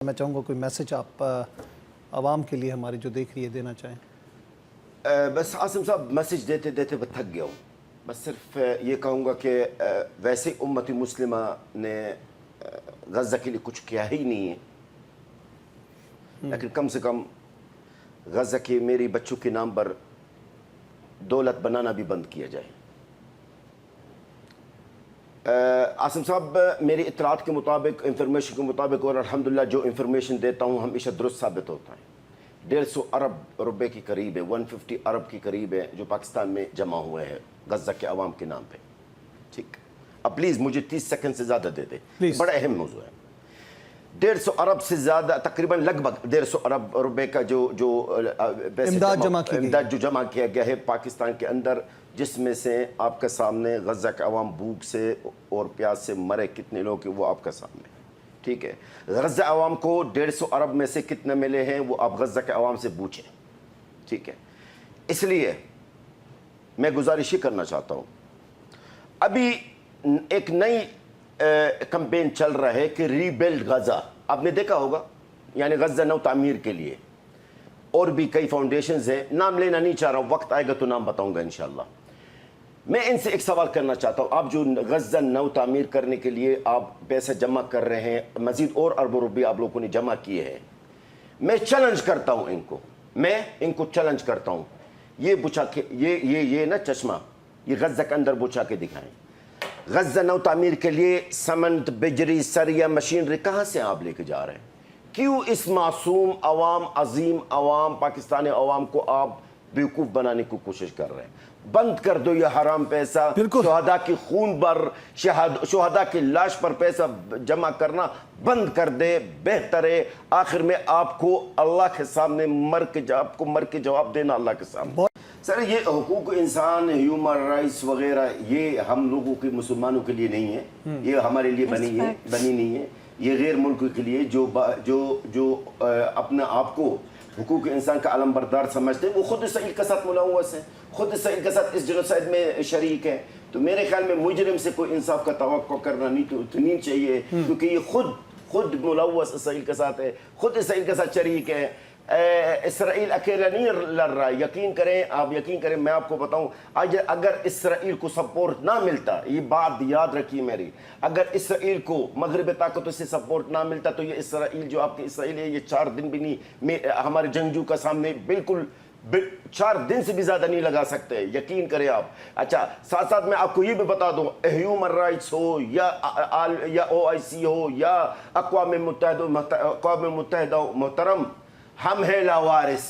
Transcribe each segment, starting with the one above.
میں چاہوں گا کوئی میسج آپ عوام کے لیے ہماری جو دیکھ رہی ہے دینا چاہیں؟ بس عاصم صاحب میسج دیتے دیتے میں تھک گیا ہوں. بس صرف یہ کہوں گا کہ ویسے امت مسلمہ نے غزہ کے لیے کچھ کیا ہی نہیں ہے، لیکن کم سے کم غزہ کے میری بچوں کے نام پر دولت بنانا بھی بند کیا جائے. عاصم صاحب میری اطلاعات کے مطابق، انفارمیشن کے مطابق، اور الحمدللہ جو انفارمیشن دیتا ہوں ہمیشہ درست ثابت ہوتا ہے، 150 ارب روپے کی قریب ہے، 150 ارب کی قریب ہے جو پاکستان میں جمع ہوئے ہیں غزہ کے عوام کے نام پہ. ٹھیک، اب پلیز مجھے 30 سیکنڈ سے زیادہ دے دیں، بڑا اہم موضوع ہے. 150 ارب سے زیادہ، تقریباً لگ بھگ 150 ارب روپے کا جو امداد جو جمع کیا گیا ہے پاکستان کے اندر، جس میں سے آپ کے سامنے غزہ کے عوام بھوک سے اور پیاس سے مرے کتنے لوگ ہیں وہ آپ کے سامنے. ٹھیک ہے، غزہ عوام کو 150 ارب میں سے کتنے ملے ہیں وہ آپ غزہ کے عوام سے پوچھیں. ٹھیک ہے، اس لیے میں گزارش ہی کرنا چاہتا ہوں، ابھی ایک نئی کمپین چل رہا ہے کہ ری بلڈ غزہ، آپ نے دیکھا ہوگا، یعنی غزہ نو تعمیر کے لیے. اور بھی کئی فاؤنڈیشنز ہیں، نام لینا نہیں چاہ رہا ہوں، وقت آئے گا تو نام بتاؤں گا انشاءاللہ. میں ان سے ایک سوال کرنا چاہتا ہوں، آپ جو غزہ نو تعمیر کرنے کے لیے آپ پیسے جمع کر رہے ہیں، مزید اور اربوں روپے آپ لوگوں نے جمع کیے ہیں، میں چیلنج کرتا ہوں ان کو چیلنج کرتا ہوں، یہ بچھا کے یہ نا چشمہ، یہ غزہ کے اندر بچھا کے دکھائیں. غزہ نو تعمیر کے لیے سمنٹ، بجری، سریا، مشینری کہاں سے آپ لے کے جا رہے ہیں؟ کیوں اس معصوم عوام، عظیم عوام، پاکستانی عوام کو آپ بیوقوف بنانے کی کوشش کر رہے ہیں؟ بند کر دو یہ حرام پیسہ، شہداء کی خون پر، شہداء کی لاش پر پیسہ جمع کرنا بند کر دے، بہتر ہے. آخر میں آپ کو اللہ کے سامنے مر کے جواب دینا اللہ کے سامنے. سر یہ حقوق انسان، ہیومن رائٹس وغیرہ، یہ ہم لوگوں کے مسلمانوں کے لیے نہیں ہے، یہ ہمارے لیے بنی نہیں ہے. یہ غیر ملک کے لیے جو اپنے آپ کو حقوق انسان کا علم بردار سمجھتے ہیں، وہ خود اسرائیل کے ساتھ ملوث ہیں، خود اسرائیل کے ساتھ اس جنوسائیڈ میں شریک ہیں. تو میرے خیال میں مجرم سے کوئی انصاف کا توقع کرنا نہیں چاہیے، کیونکہ یہ خود ملوث اسرائیل کے ساتھ ہے، خود اسرائیل کے ساتھ شریک ہے. اسرائیل اکیلا نہیں لڑ رہا ہے، یقین کریں، میں آپ کو بتاؤں، اگر اسرائیل کو سپورٹ نہ ملتا، یہ بات یاد رکھیے میری، اگر اسرائیل کو مغربی طاقتوں سے سپورٹ نہ ملتا تو یہ اسرائیل جو آپ کی اسرائیل ہے، یہ 4 دن بھی نہیں ہمارے جنگجو کا سامنے بالکل 4 دن سے بھی زیادہ نہیں لگا سکتے، یقین کریں آپ. اچھا، ساتھ میں آپ کو یہ بھی بتا دوں، ہیومن رائٹس ہو یا OIC ہو یا اقوام متحدہ محترم، ہم ہیں لاوارث.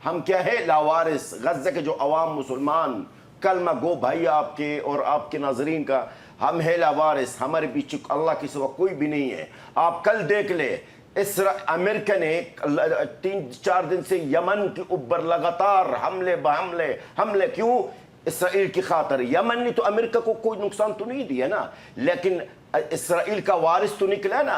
ہم کیا ہے؟ لاوارث. غزہ کے جو عوام مسلمان کلمہ گو بھائی آپ کے اور آپ کے ناظرین کا، ہم ہیں لاوارث. ہمارے پیچھے اللہ کے سوا کوئی بھی نہیں ہے. آپ کل دیکھ لیں، امریکہ نے 3-4 دن سے یمن کے اوپر لگاتار حملے کیوں؟ اسرائیل کی خاطر. یمن نے تو امریکہ کو کوئی نقصان تو نہیں دیا نا، لیکن اسرائیل کا وارث تو نکلا نا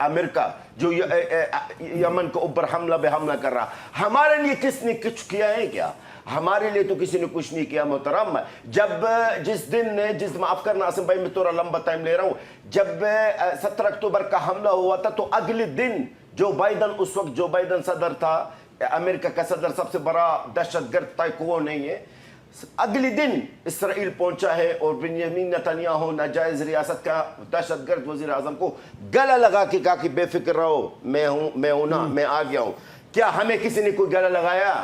امریکہ، جو یمن کے اوپر حملہ بے حملہ کر رہا. ہمارے لیے کس نے کچھ کیا ہے کیا؟ ہمارے لیے تو کسی نے کچھ نہیں کیا محترم. جس معاف کرنا عاصم بھائی، میں تھوڑا لمبا ٹائم لے رہا ہوں، جب 17 اکتوبر کا حملہ ہوا تھا تو اگلے دن اس وقت جو بائیڈن صدر تھا، امریکہ کا صدر، سب سے بڑا دہشت گرد کوئی نہیں ہے، اگلی دن اسرائیل پہنچا ہے اور بنیامین نتنیاہو ناجائز ریاست کا دہشت گرد وزیر اعظم کو گلا لگا کے کہا کہ بے فکر رہو، میں ہوں نا، میں آ گیا ہوں. کیا ہمیں کسی نے کوئی گلا لگایا؟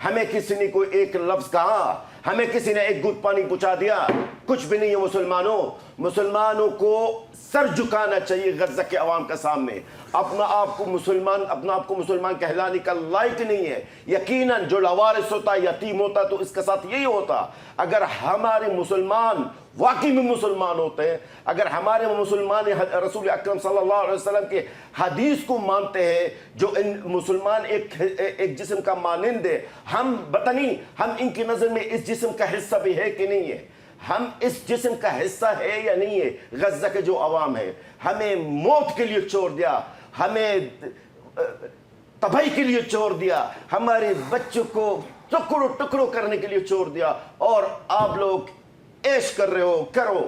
ہمیں کسی نے کوئی ایک لفظ کہا؟ ہمیں کسی نے ایک گھٹ پانی پہنچا دیا؟ کچھ بھی نہیں ہے. مسلمانوں کو سر جھکانا چاہیے غزہ کے عوام کے سامنے. اپنا آپ کو مسلمان کہلانے کا لائق نہیں ہے. یقیناً جو لاوارث ہوتا، یتیم ہوتا، تو اس کے ساتھ یہی ہوتا. اگر ہمارے مسلمان واقعی میں مسلمان ہوتے ہیں، اگر ہمارے مسلمان رسول اکرم صلی اللہ علیہ وسلم کے حدیث کو مانتے ہیں، جو مسلمان ایک جسم کا مانند ہے، ہم ان کی نظر میں اس جسم کا حصہ بھی ہے کہ نہیں ہے؟ ہم اس جسم کا حصہ ہے یا نہیں ہے؟ غزہ کے جو عوام ہے، ہمیں موت کے لیے چھوڑ دیا، ہمیں تباہی کے لیے چھوڑ دیا، ہمارے بچوں کو ٹکڑوں کرنے کے لیے چھوڑ دیا، اور آپ لوگ عیش کر رہے ہو. کرو.